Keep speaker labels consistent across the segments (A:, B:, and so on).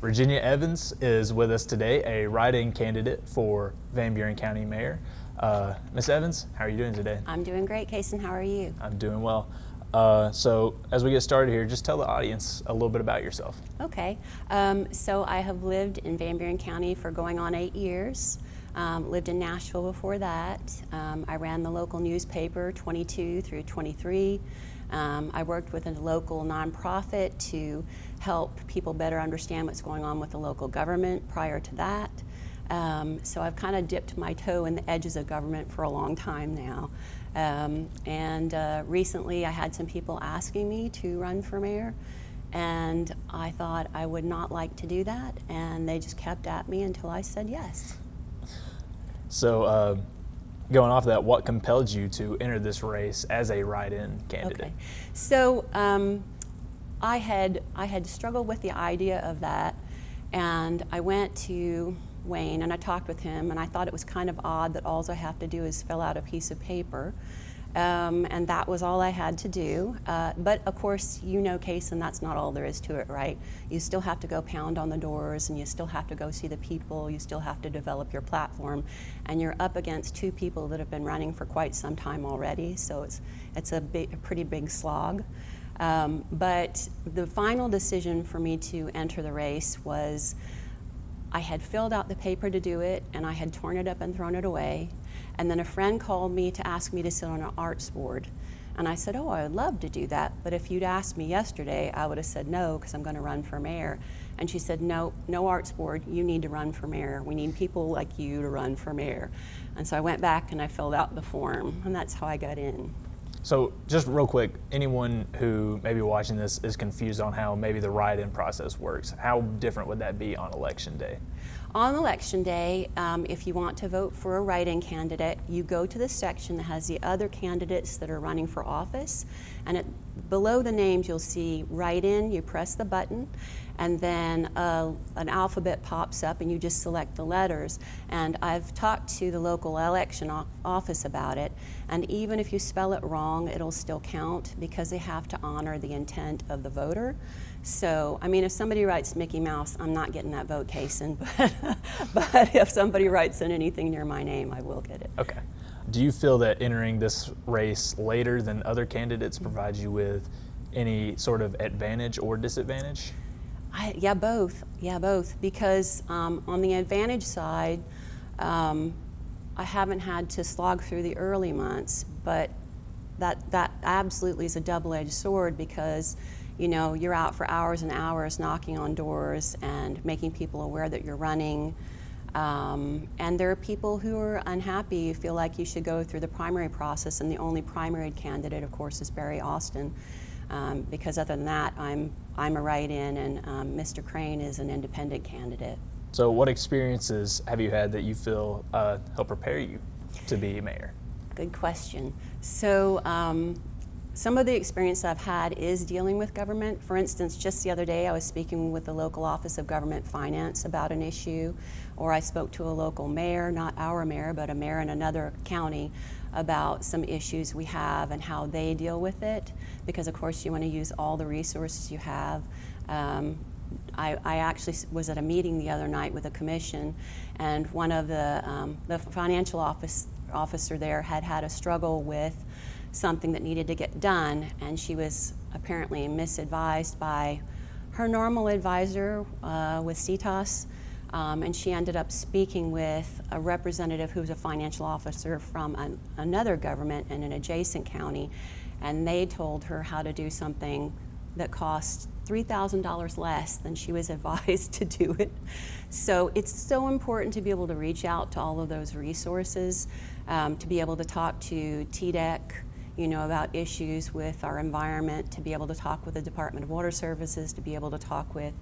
A: Virginia Evans is with us today, a write-in candidate for Van Buren County Mayor. Ms. Evans, how are you doing today?
B: I'm doing great, Kason. How are you?
A: I'm doing well. So as we get started here, just tell the audience a little bit about yourself.
B: Okay. So I have lived in Van Buren County for going on 8 years. Lived in Nashville before that. I ran the local newspaper 22 through 23. I worked with a local nonprofit to help people better understand what's going on with the local government prior to that. So I've kind of dipped my toe in the edges of government for a long time now. Recently I had some people asking me to run for mayor, and I thought I would not like to do that, and they just kept at me until I said yes.
A: So going off that, what compelled you to enter this race as a write-in candidate?
B: Okay. So I had struggled with the idea of that, and I went to Wayne and I talked with him, and I thought it was kind of odd that all I have to do is fill out a piece of paper, and that was all I had to do. But of course, you know, Case, and that's not all there is to it, right? You still have to go pound on the doors, and you still have to go see the people, you still have to develop your platform, and you're up against two people that have been running for quite some time already, so it's a pretty big slog. But the final decision for me to enter the race was I had filled out the paper to do it, and I had torn it up and thrown it away. And then a friend called me to ask me to sit on an arts board. And I said, oh, I would love to do that, but if you'd asked me yesterday, I would have said no, because I'm going to run for mayor. And she said, no arts board, you need to run for mayor. We need people like you to run for mayor. And so I went back and I filled out the form, and that's how I got in.
A: So just real quick, anyone who may be watching this is confused on how maybe the write-in process works. How different would that be on election day?
B: On election day, if you want to vote for a write-in candidate, you go to the section that has the other candidates that are running for office, and below the names you'll see write-in. You press the button, and then an alphabet pops up, and you just select the letters. And I've talked to the local election office about it, and even if you spell it wrong, it'll still count, because they have to honor the intent of the voter. So, I mean, if somebody writes Mickey Mouse, I'm not getting that vote, Kason, but if somebody writes in anything near my name, I will get it.
A: Okay. Do you feel that entering this race later than other candidates provides you with any sort of advantage or disadvantage?
B: Yeah, both. Yeah, both. Because on the advantage side, I haven't had to slog through the early months, but that absolutely is a double-edged sword, because you know, you're out for hours and hours knocking on doors and making people aware that you're running. And there are people who are unhappy, feel like you should go through the primary process, and the only primary candidate, of course, is Barry Austin. Because other than that, I'm a write-in, and Mr. Crane is an independent candidate.
A: So what experiences have you had that you feel help prepare you to be mayor?
B: Good question. So some of the experience I've had is dealing with government. For instance, just the other day I was speaking with the local Office of Government Finance about an issue, or I spoke to a local mayor, not our mayor, but a mayor in another county, about some issues we have and how they deal with it, because of course you want to use all the resources you have. I actually was at a meeting the other night with a commission, and one of the financial officer there had a struggle with something that needed to get done, and she was apparently misadvised by her normal advisor with CETAS, and she ended up speaking with a representative who was a financial officer from another government in an adjacent county, and they told her how to do something that cost $3,000 less than she was advised to do it. So it's so important to be able to reach out to all of those resources, to be able to talk to TDEC, you know, about issues with our environment, to be able to talk with the Department of Water Services, to be able to talk with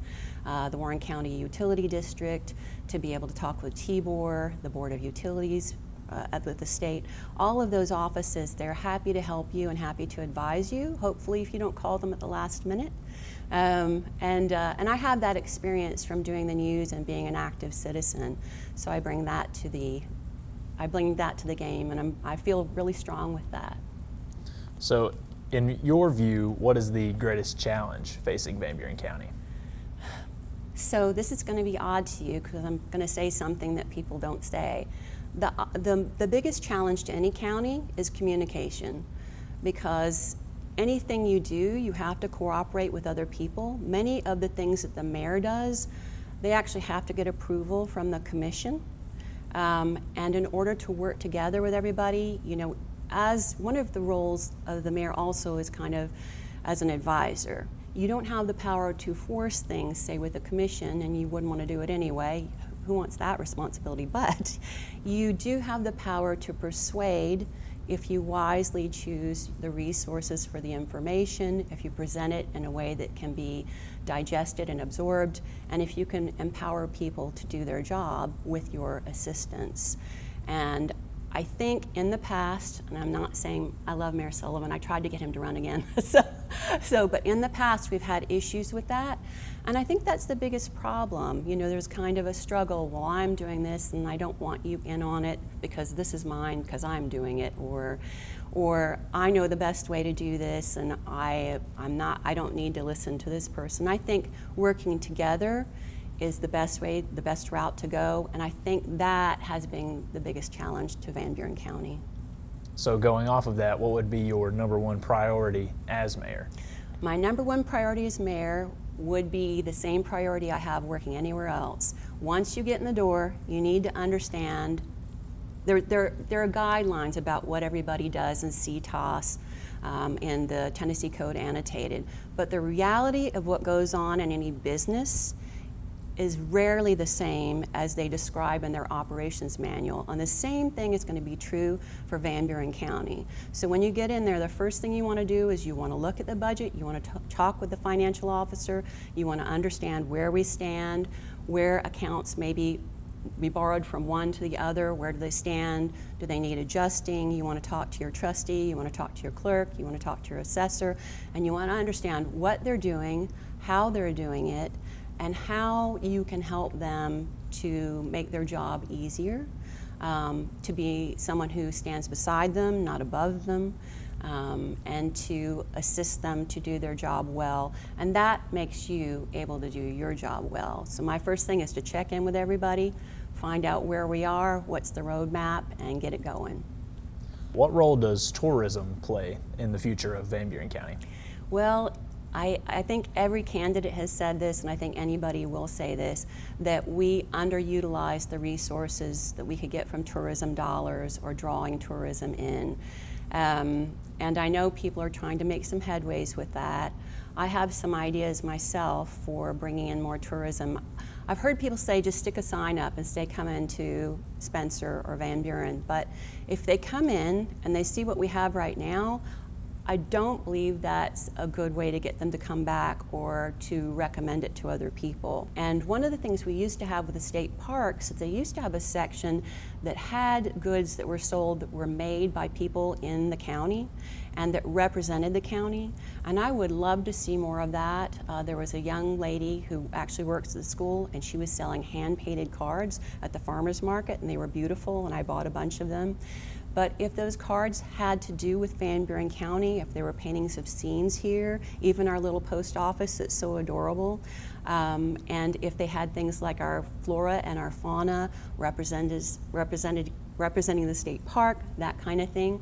B: the Warren County Utility District, to be able to talk with TBOR, the Board of Utilities with the state. All of those offices, they're happy to help you and happy to advise you, hopefully if you don't call them at the last minute. And I have that experience from doing the news and being an active citizen, so I bring that to the game, and I feel really strong with that.
A: So in your view, what is the greatest challenge facing Van Buren County?
B: So this is going to be odd to you because I'm going to say something that people don't say. The biggest challenge to any county is communication, because anything you do, you have to cooperate with other people. Many of the things that the mayor does, they actually have to get approval from the commission. And in order to work together with everybody, you know, as one of the roles of the mayor also is kind of as an advisor. You don't have the power to force things, say with the commission, and you wouldn't want to do it anyway. Who wants that responsibility? But you do have the power to persuade if you wisely choose the resources for the information, if you present it in a way that can be digested and absorbed, and if you can empower people to do their job with your assistance. And I think in the past, and I'm not saying I love Mayor Sullivan, I tried to get him to run again. But in the past we've had issues with that. And I think that's the biggest problem. You know, there's kind of a struggle, well, I'm doing this and I don't want you in on it because this is mine because I'm doing it, or I know the best way to do this and I don't need to listen to this person. I think working together is the best way, the best route to go, and I think that has been the biggest challenge to Van Buren County.
A: So going off of that, what would be your number one priority as mayor?
B: My number one priority as mayor would be the same priority I have working anywhere else. Once you get in the door, you need to understand there are guidelines about what everybody does in CTOS and the Tennessee Code Annotated, but the reality of what goes on in any business is rarely the same as they describe in their operations manual. And the same thing is going to be true for Van Buren County. So when you get in there, the first thing you want to do is you want to look at the budget, you want to talk with the financial officer, you want to understand where we stand, where accounts maybe be borrowed from one to the other, where do they stand, do they need adjusting, you want to talk to your trustee, you want to talk to your clerk, you want to talk to your assessor, and you want to understand what they're doing, how they're doing it, and how you can help them to make their job easier, to be someone who stands beside them, not above them, and to assist them to do their job well. And that makes you able to do your job well. So my first thing is to check in with everybody, find out where we are, what's the roadmap, and get it going.
A: What role does tourism play in the future of Van Buren County?
B: Well, I think every candidate has said this, and I think anybody will say this, that we underutilize the resources that we could get from tourism dollars or drawing tourism in. And I know people are trying to make some headways with that. I have some ideas myself for bringing in more tourism. I've heard people say just stick a sign up and say come into Spencer or Van Buren, but if they come in and they see what we have right now, I don't believe that's a good way to get them to come back or to recommend it to other people. And one of the things we used to have with the state parks is they used to have a section that had goods that were sold that were made by people in the county and that represented the county. And I would love to see more of that. There was a young lady who actually works at the school, and she was selling hand-painted cards at the farmer's market, and they were beautiful, and I bought a bunch of them. But if those cards had to do with Van Buren County, if there were paintings of scenes here, even our little post office that's so adorable, and if they had things like our flora and our fauna representing the state park, that kind of thing,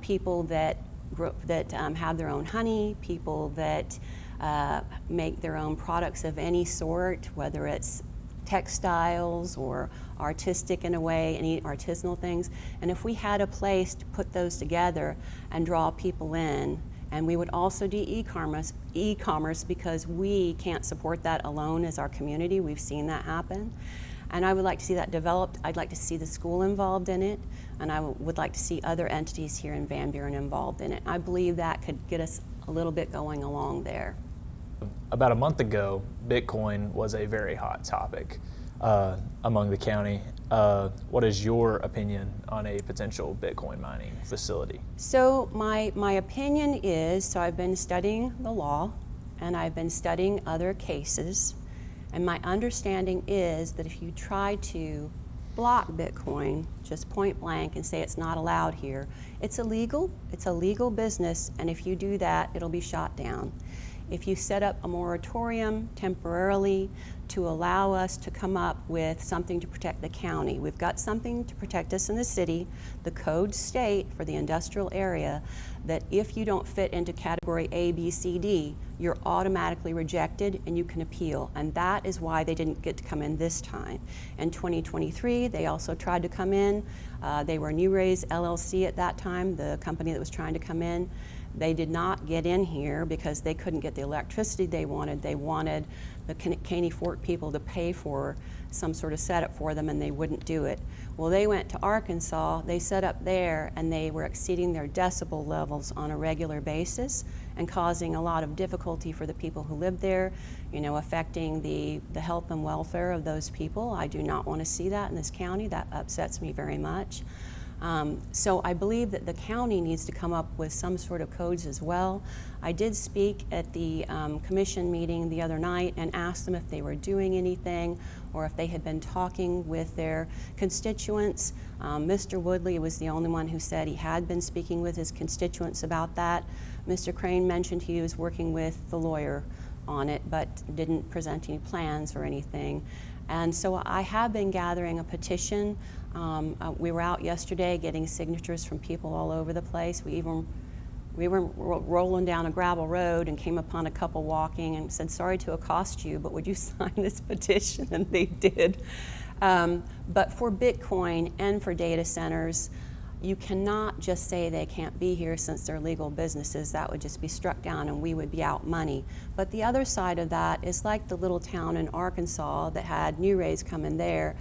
B: people that have their own honey, people that make their own products of any sort, whether it's textiles or artistic in a way, any artisanal things. And if we had a place to put those together and draw people in, and we would also do e-commerce because we can't support that alone as our community. We've seen that happen. And I would like to see that developed. I'd like to see the school involved in it, and I would like to see other entities here in Van Buren involved in it. I believe that could get us a little bit going along there.
A: About a month ago, Bitcoin was a very hot topic among the county. What is your opinion on a potential Bitcoin mining facility?
B: So my opinion is, so I've been studying the law and I've been studying other cases, and my understanding is that if you try to block Bitcoin just point blank and say it's not allowed here, it's illegal, it's a legal business, and if you do that, it'll be shot down. If you set up a moratorium temporarily to allow us to come up with something to protect the county, we've got something to protect us in the city. The codes state for the industrial area that if you don't fit into category A, B, C, D, you're automatically rejected and you can appeal. And that is why they didn't get to come in this time. In 2023, they also tried to come in. They were New Rays LLC at that time, the company that was trying to come in. They did not get in here because they couldn't get the electricity they wanted. They wanted the Caney Fork people to pay for some sort of setup for them, and they wouldn't do it. Well, they went to Arkansas, they set up there, and they were exceeding their decibel levels on a regular basis and causing a lot of difficulty for the people who lived there, you know, affecting the health and welfare of those people. I do not want to see that in this county. That upsets me very much. So I believe that the county needs to come up with some sort of codes as well. I did speak at the commission meeting the other night and asked them if they were doing anything or if they had been talking with their constituents. Mr. Woodley was the only one who said he had been speaking with his constituents about that. Mr. Crane mentioned he was working with the lawyer on it, but didn't present any plans or anything. And so I have been gathering a petition. We were out yesterday getting signatures from people all over the place. We were rolling down a gravel road and came upon a couple walking and said, sorry to accost you, but would you sign this petition? And they did. But for Bitcoin and for data centers, you cannot just say they can't be here since they're legal businesses. That would just be struck down and we would be out money. But the other side of that is like the little town in Arkansas that had New Rays come in there.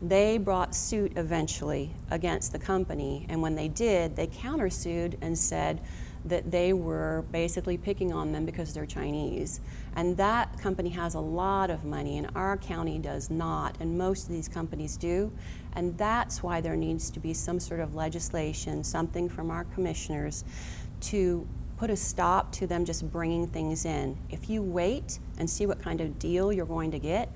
B: They brought suit eventually against the company, and when they did, they countersued and said that they were basically picking on them because they're Chinese. And that company has a lot of money, and our county does not, and most of these companies do. And that's why there needs to be some sort of legislation, something from our commissioners to put a stop to them just bringing things in. If you wait and see what kind of deal you're going to get,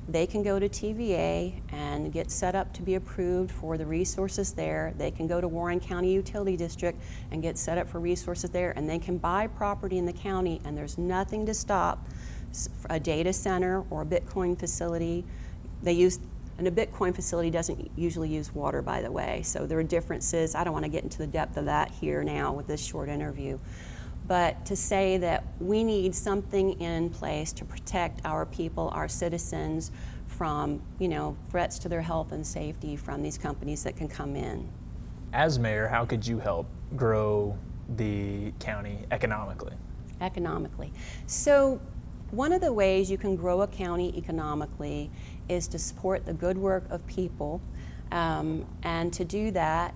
B: they can go to TVA and get set up to be approved for the resources there. They can go to Warren County Utility District and get set up for resources there, and they can buy property in the county, and there's nothing to stop a data center or a Bitcoin facility. And a Bitcoin facility doesn't usually use water, by the way, so there are differences. I don't want to get into the depth of that here now with this short interview. But to say that we need something in place to protect our people, our citizens, from, you know, threats to their health and safety from these companies that can come in.
A: As mayor, how could you help grow the county economically?
B: Economically. So one of the ways you can grow a county economically is to support the good work of people. And to do that,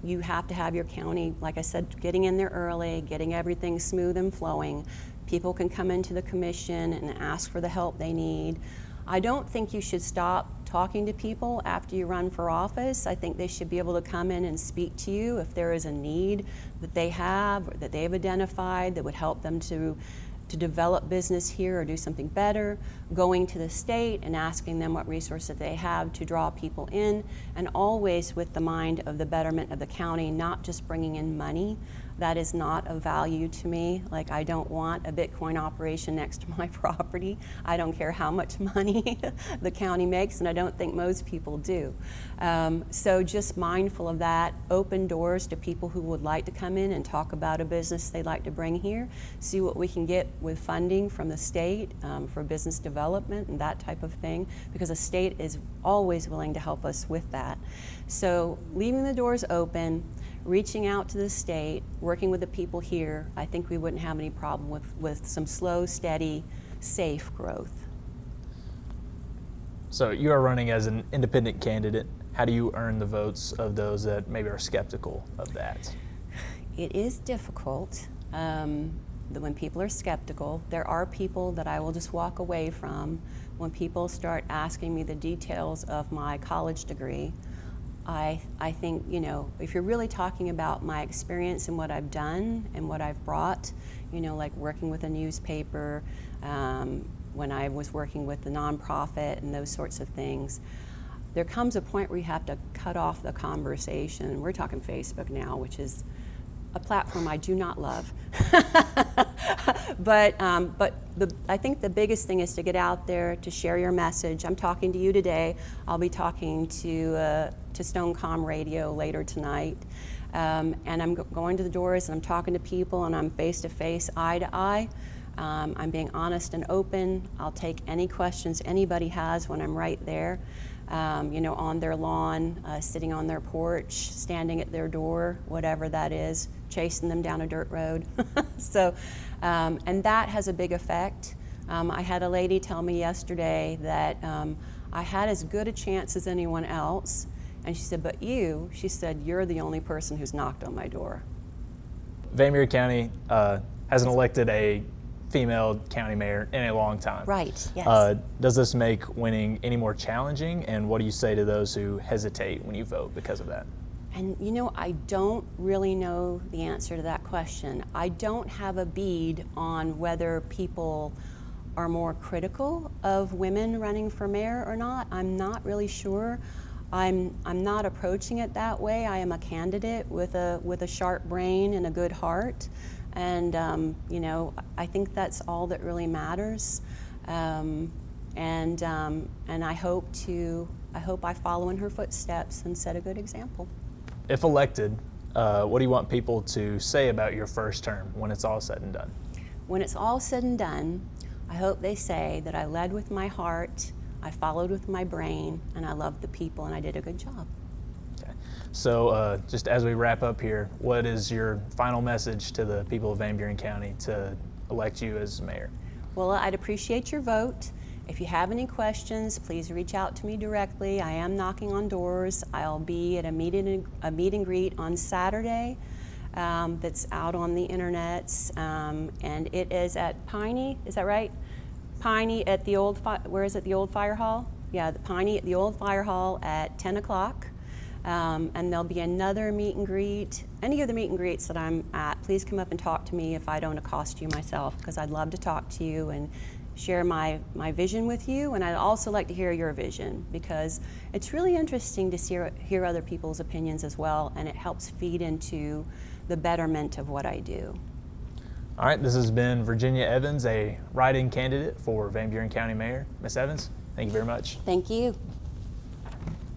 B: you have to have your county, like I said, getting in there early, getting everything smooth and flowing. People can come into the commission and ask for the help they need. I don't think you should stop talking to people after you run for office. I think they should be able to come in and speak to you if there is a need that they have or that they've identified that would help them to develop business here or do something better, going to the state and asking them what resources they have to draw people in, and always with the mind of the betterment of the county, not just bringing in money. That is not of value to me. Like, I don't want a Bitcoin operation next to my property. I don't care how much money the county makes, and I don't think most people do. So just mindful of that, open doors to people who would like to come in and talk about a business they'd like to bring here, see what we can get with funding from the state for business development and that type of thing, because the state is always willing to help us with that. So leaving the doors open, reaching out to the state, working with the people here, I think we wouldn't have any problem with some slow, steady, safe growth.
A: So you are running as an independent candidate. How do you earn the votes of those that maybe are skeptical of that?
B: It is difficult. When people are skeptical, there are people that I will just walk away from. When people start asking me the details of my college degree, I think, you know, if you're really talking about my experience and what I've done and what I've brought, you know, like working with a newspaper, when I was working with the nonprofit and those sorts of things, there comes a point where you have to cut off the conversation. We're talking Facebook now, which is a platform I do not love. But I think the biggest thing is to get out there, to share your message. I'm talking to you today. I'll be talking to Stonecom Radio later tonight. And I'm going to the doors and I'm talking to people and I'm face to face, eye to eye. I'm being honest and open. I'll take any questions anybody has when I'm right there, on their lawn, sitting on their porch, standing at their door, whatever that is, chasing them down a dirt road. So, and that has a big effect. I had a lady tell me yesterday that I had as good a chance as anyone else. And she said, but she said, you're the only person who's knocked on my door.
A: Van Buren County hasn't elected a female county mayor in a long time.
B: Right, yes.
A: Does this make winning any more challenging? And what do you say to those who hesitate when you vote because of that?
B: And I don't really know the answer to that question. I don't have a bead on whether people are more critical of women running for mayor or not. I'm not really sure. I'm not approaching it that way. I am a candidate with a sharp brain and a good heart. And I think that's all that really matters. And I hope I follow in her footsteps and set a good example.
A: If elected, what do you want people to say about your first term when it's all said and done?
B: When it's all said and done, I hope they say that I led with my heart, I followed with my brain, and I loved the people, and I did a good job.
A: Okay. So just as we wrap up here, what is your final message to the people of Van Buren County to elect you as mayor?
B: Well, I'd appreciate your vote. If you have any questions, please reach out to me directly. I am knocking on doors. I'll be at a meet and greet on Saturday that's out on the internets, and it is at Piney. Is that right? Piney at the old where is it? The old fire hall? Yeah, the Piney at the old fire hall at 10 o'clock. And there'll be another meet and greet. Any of the meet and greets that I'm at, please come up and talk to me if I don't accost you myself, because I'd love to talk to you and share my vision with you. And I'd also like to hear your vision, because it's really interesting to hear other people's opinions as well, and it helps feed into the betterment of what I do.
A: All right, this has been Virginia Evans, a write-in candidate for Van Buren County Mayor. Ms. Evans, thank you very much.
B: Thank you.